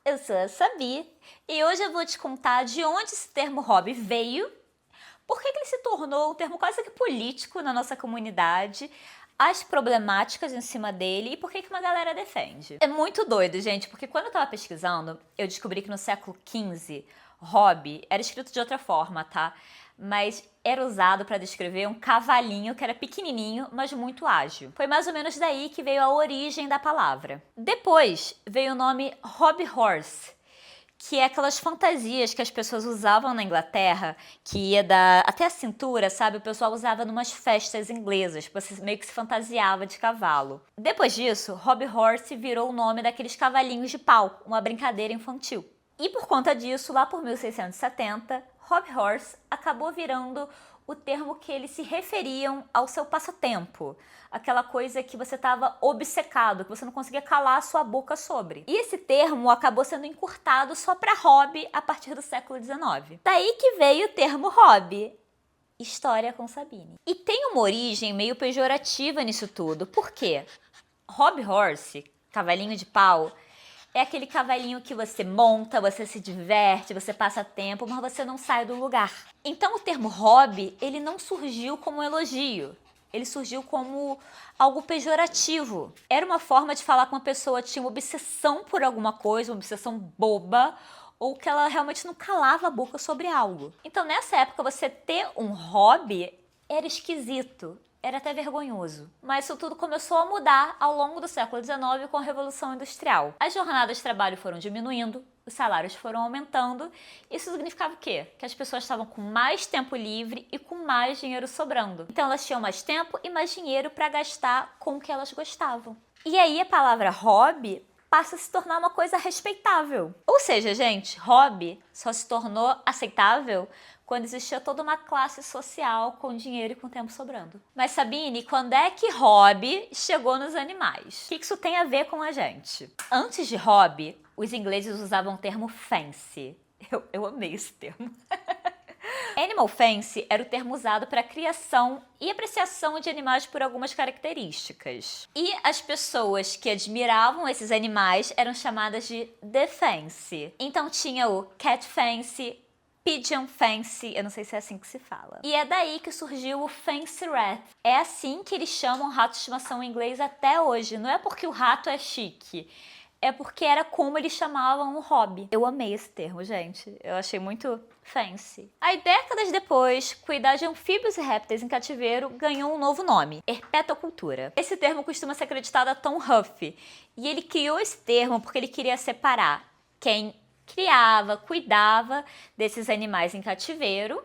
Eu sou a Sabi e hoje eu vou te contar de onde esse termo hobby veio, por que ele se tornou um termo quase que político na nossa comunidade, as problemáticas em cima dele e por que uma galera defende. É muito doido, gente, porque quando eu tava pesquisando, eu descobri que no século XV, hobby era escrito de outra forma, tá? Mas era usado para descrever um cavalinho que era pequenininho, mas muito ágil. Foi mais ou menos daí que veio a origem da palavra. Depois veio o nome hobby horse, que é aquelas fantasias que as pessoas usavam na Inglaterra, que ia até a cintura, sabe? O pessoal usava numas festas inglesas, você meio que se fantasiava de cavalo. Depois disso, hobby horse virou o nome daqueles cavalinhos de pau, uma brincadeira infantil. E por conta disso, lá por 1670, hobby horse acabou virando o termo que eles se referiam ao seu passatempo. Aquela coisa que você estava obcecado, que você não conseguia calar a sua boca sobre. E esse termo acabou sendo encurtado só para hobby a partir do século XIX. Daí que veio o termo hobby. História com Sabine. E tem uma origem meio pejorativa nisso tudo. Por quê? Hobby horse, cavalinho de pau, é aquele cavalinho que você monta, você se diverte, você passa tempo, mas você não sai do lugar. Então o termo hobby, ele não surgiu como um elogio. Ele surgiu como algo pejorativo. Era uma forma de falar que uma pessoa tinha uma obsessão por alguma coisa, uma obsessão boba, ou que ela realmente não calava a boca sobre algo. Então nessa época você ter um hobby era esquisito. Era até vergonhoso. Mas isso tudo começou a mudar ao longo do século XIX com a Revolução Industrial. As jornadas de trabalho foram diminuindo, os salários foram aumentando. Isso significava o quê? Que as pessoas estavam com mais tempo livre e com mais dinheiro sobrando. Então elas tinham mais tempo e mais dinheiro para gastar com o que elas gostavam. E aí a palavra hobby passa a se tornar uma coisa respeitável. Ou seja, gente, hobby só se tornou aceitável quando existia toda uma classe social com dinheiro e com tempo sobrando. Mas Sabine, quando é que hobby chegou nos animais? O que isso tem a ver com a gente? Antes de hobby, os ingleses usavam o termo fancy. Eu amei esse termo. Animal fancy era o termo usado para criação e apreciação de animais por algumas características. E as pessoas que admiravam esses animais eram chamadas de the fancy. Então tinha o cat fancy, pigeon fancy, eu não sei se é assim que se fala. E é daí que surgiu o fancy rat. É assim que eles chamam rato de estimação em inglês até hoje. Não é porque o rato é chique, é porque era como eles chamavam o hobby. Eu amei esse termo, gente. Eu achei muito fancy. Aí, décadas depois, cuidar de anfíbios e répteis em cativeiro ganhou um novo nome, herpetocultura. Esse termo costuma ser acreditado a Tom Huff, e ele criou esse termo porque ele queria separar quem criava, cuidava desses animais em cativeiro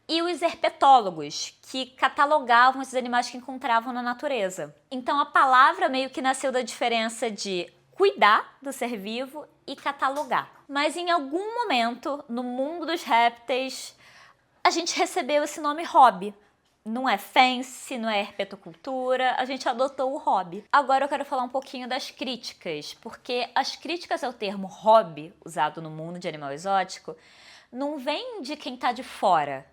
e os herpetólogos, que catalogavam esses animais que encontravam na natureza. Então a palavra meio que nasceu da diferença de cuidar do ser vivo e catalogar. Mas em algum momento, no mundo dos répteis, a gente recebeu esse nome hobby. Não é fancy, não é herpetocultura, a gente adotou o hobby. Agora eu quero falar um pouquinho das críticas, porque as críticas ao termo hobby, usado no mundo de animal exótico, não vem de quem tá de fora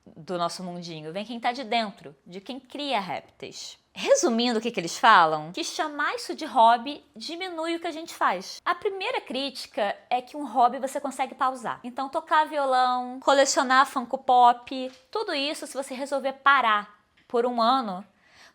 do nosso mundinho, vem quem tá de dentro, de quem cria répteis. Resumindo o que eles falam, que chamar isso de hobby diminui o que a gente faz. A primeira crítica é que um hobby você consegue pausar. Então tocar violão, colecionar Funko Pop, tudo isso se você resolver parar por um ano,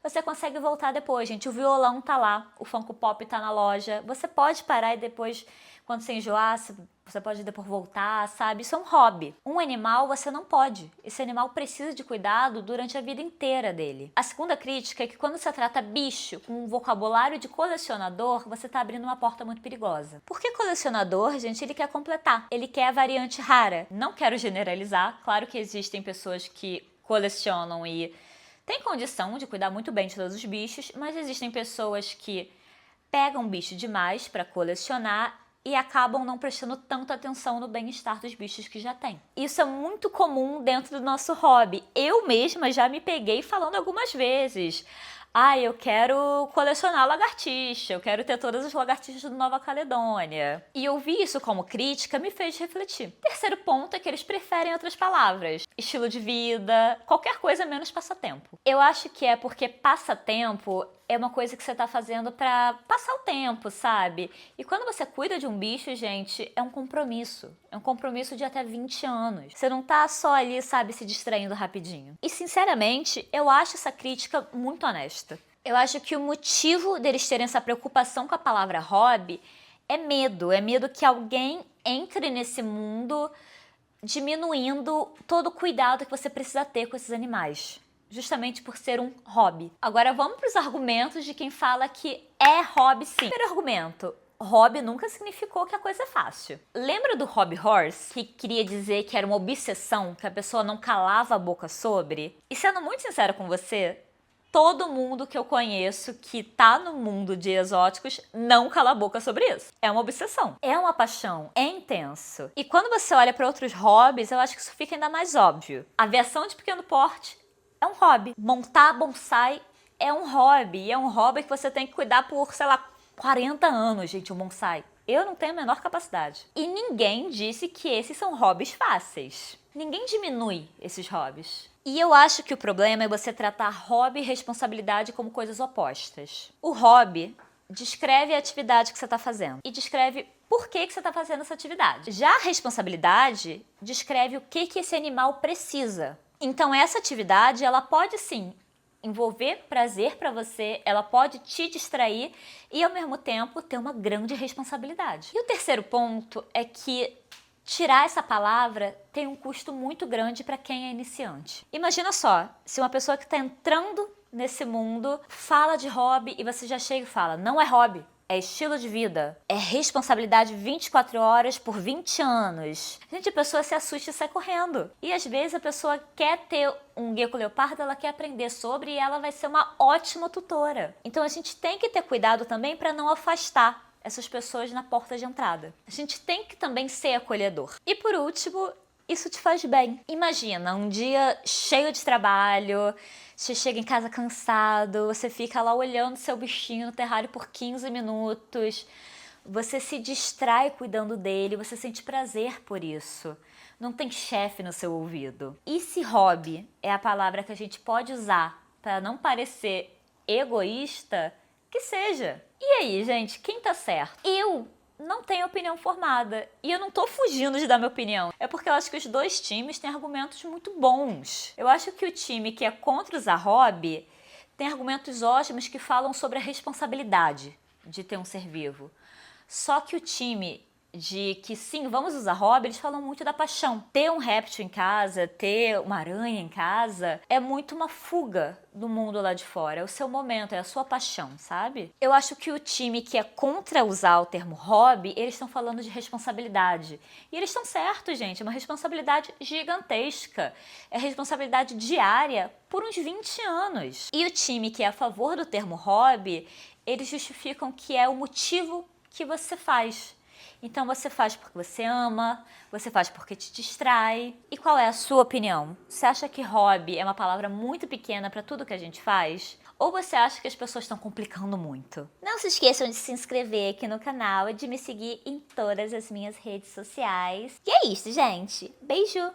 você consegue voltar depois, gente. O violão tá lá, o Funko Pop tá na loja, você pode parar e depois, quando você enjoar, você pode depois voltar, sabe? Isso é um hobby. Um animal você não pode. Esse animal precisa de cuidado durante a vida inteira dele. A segunda crítica é que quando você trata bicho com um vocabulário de colecionador, você tá abrindo uma porta muito perigosa. Porque colecionador, gente, ele quer completar. Ele quer a variante rara. Não quero generalizar. Claro que existem pessoas que colecionam e têm condição de cuidar muito bem de todos os bichos, mas existem pessoas que pegam bicho demais para colecionar e acabam não prestando tanta atenção no bem-estar dos bichos que já tem. Isso é muito comum dentro do nosso hobby. Eu mesma já me peguei falando algumas vezes. Eu quero colecionar lagartixa, eu quero ter todas as lagartixas do Nova Caledônia. E ouvir isso como crítica me fez refletir. Terceiro ponto é que eles preferem outras palavras. Estilo de vida, qualquer coisa menos passatempo. Eu acho que é porque passatempo é uma coisa que você tá fazendo pra passar o tempo, sabe? E quando você cuida de um bicho, gente, é um compromisso. É um compromisso de até 20 anos. Você não tá só ali, sabe, se distraindo rapidinho. E, sinceramente, eu acho essa crítica muito honesta. Eu acho que o motivo deles terem essa preocupação com a palavra hobby é medo que alguém entre nesse mundo diminuindo todo o cuidado que você precisa ter com esses animais, justamente por ser um hobby. Agora vamos para os argumentos de quem fala que é hobby sim. Primeiro argumento, hobby nunca significou que a coisa é fácil. Lembra do hobby horse, que queria dizer que era uma obsessão, que a pessoa não calava a boca sobre? E sendo muito sincera com você, todo mundo que eu conheço que tá no mundo de exóticos não cala a boca sobre isso. É uma obsessão, é uma paixão, é intenso. E quando você olha para outros hobbies, eu acho que isso fica ainda mais óbvio. Aviação de pequeno porte é um hobby. Montar bonsai é um hobby. E é um hobby que você tem que cuidar por, sei lá, 40 anos, gente, um bonsai. Eu não tenho a menor capacidade. E ninguém disse que esses são hobbies fáceis. Ninguém diminui esses hobbies. E eu acho que o problema é você tratar hobby e responsabilidade como coisas opostas. O hobby descreve a atividade que você está fazendo e descreve por que você está fazendo essa atividade. Já a responsabilidade descreve o que esse animal precisa. Então essa atividade, ela pode sim envolver prazer para você, ela pode te distrair e ao mesmo tempo ter uma grande responsabilidade. E o terceiro ponto é que tirar essa palavra tem um custo muito grande para quem é iniciante. Imagina só, se uma pessoa que está entrando nesse mundo fala de hobby e você já chega e fala, não é hobby, é estilo de vida, é responsabilidade 24 horas por 20 anos. Gente, a pessoa se assusta e sai correndo. E às vezes a pessoa quer ter um gecko leopardo, ela quer aprender sobre e ela vai ser uma ótima tutora. Então a gente tem que ter cuidado também para não afastar essas pessoas na porta de entrada. A gente tem que também ser acolhedor. E por último, isso te faz bem. Imagina, um dia cheio de trabalho, você chega em casa cansado, você fica lá olhando seu bichinho no terrário por 15 minutos, você se distrai cuidando dele, você sente prazer por isso. Não tem chefe no seu ouvido. E se hobby é a palavra que a gente pode usar para não parecer egoísta, que seja. E aí, gente, quem tá certo? Eu não tenho opinião formada. E eu não tô fugindo de dar minha opinião. É porque eu acho que os dois times têm argumentos muito bons. Eu acho que o time que é contra usar hobby tem argumentos ótimos que falam sobre a responsabilidade de ter um ser vivo. Só que o time de que sim, vamos usar hobby, eles falam muito da paixão. Ter um réptil em casa, ter uma aranha em casa, é muito uma fuga do mundo lá de fora. É o seu momento, é a sua paixão, sabe? Eu acho que o time que é contra usar o termo hobby, eles estão falando de responsabilidade. E eles estão certos, gente. É uma responsabilidade gigantesca. É responsabilidade diária por uns 20 anos. E o time que é a favor do termo hobby, eles justificam que é o motivo que você faz. Então você faz porque você ama, você faz porque te distrai. E qual é a sua opinião? Você acha que hobby é uma palavra muito pequena para tudo que a gente faz? Ou você acha que as pessoas estão complicando muito? Não se esqueçam de se inscrever aqui no canal e de me seguir em todas as minhas redes sociais. E é isso, gente. Beijo!